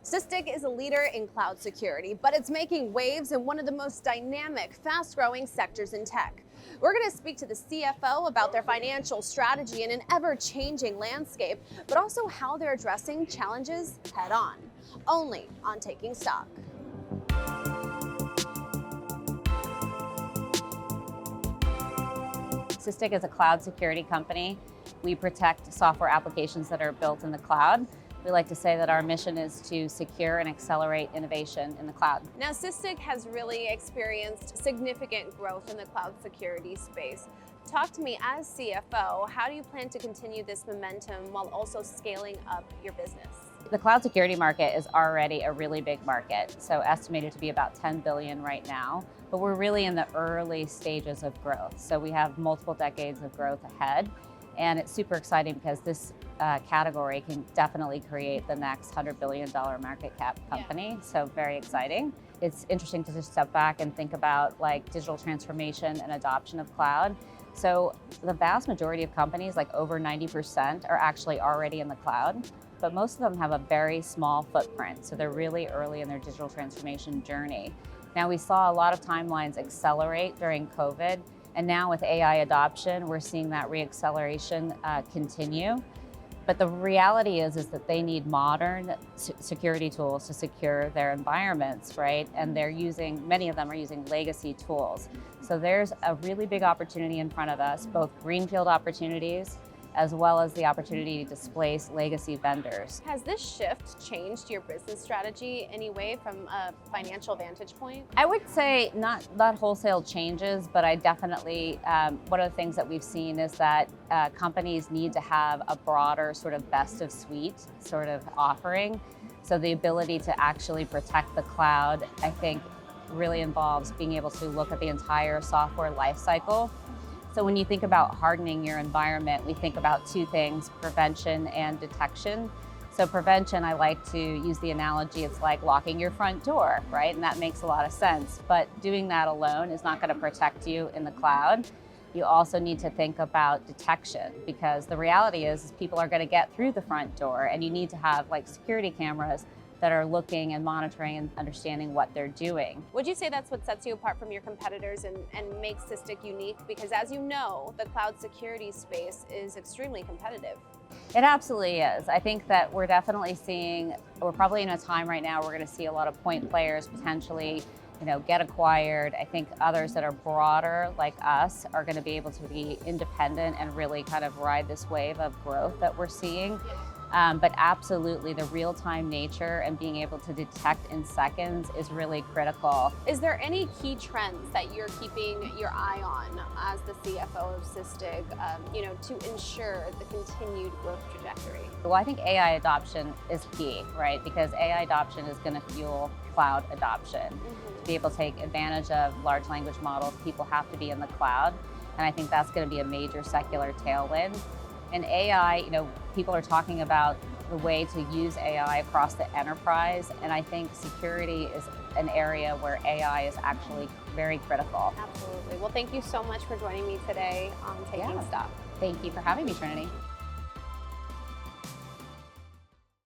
Sysdig is a leader in cloud security, but it's making waves in one of the most dynamic, fast-growing sectors in tech. We're going to speak to the CFO about their financial strategy in an ever-changing landscape, but also how they're addressing challenges head-on. Only on Taking Stock. Sysdig is a cloud security company. We protect software applications that are built in the cloud. We like to say that our mission is to secure and accelerate innovation in the cloud. Now, Sysdig has really experienced significant growth in the cloud security space. Talk to me as CFO, how do you plan to continue this momentum while also scaling up your business? The cloud security market is already a really big market, so estimated to be about 10 billion right now, but we're really in the early stages of growth. So we have multiple decades of growth ahead, and it's super exciting because this category can definitely create the next $100 billion market cap company, so very exciting. It's interesting to just step back and think about like digital transformation and adoption of cloud. So the vast majority of companies, like over 90%, are actually already in the cloud, but most of them have a very small footprint, so they're really early in their digital transformation journey. Now, we saw a lot of timelines accelerate during COVID, and now with AI adoption, we're seeing that reacceleration continue. But the reality is that they need modern security tools to secure their environments, right? And many of them are using legacy tools. So there's a really big opportunity in front of us, both greenfield opportunities, as well as the opportunity to displace legacy vendors. Has this shift changed your business strategy any way from a financial vantage point? I would say not wholesale changes, but I definitely, one of the things that we've seen is that companies need to have a broader sort of best of suite sort of offering. So the ability to actually protect the cloud, I think, really involves being able to look at the entire software lifecycle. So when you think about hardening your environment, we think about two things, prevention and detection. So prevention, I like to use the analogy, it's like locking your front door, right? And that makes a lot of sense. But doing that alone is not going to protect you in the cloud. You also need to think about detection, because the reality is people are going to get through the front door, and you need to have like security cameras that are looking and monitoring and understanding what they're doing. Would you say that's what sets you apart from your competitors and makes Sysdig unique? Because as you know, the cloud security space is extremely competitive. It absolutely is. I think that we're probably in a time right now, we're going to see a lot of point players potentially get acquired. I think others that are broader like us are going to be able to be independent and really kind of ride this wave of growth that we're seeing. But absolutely, the real-time nature and being able to detect in seconds is really critical. Is there any key trends that you're keeping your eye on as the CFO of Sysdig, to ensure the continued growth trajectory? Well, I think AI adoption is key, right? Because AI adoption is going to fuel cloud adoption. To be able to take advantage of large language models, people have to be in the cloud, and I think that's going to be a major secular tailwind. And AI, people are talking about the way to use AI across the enterprise, and I think security is an area where AI is actually very critical. Absolutely. Well, thank you so much for joining me today on Taking Stock. Thank you for having me, Trinity.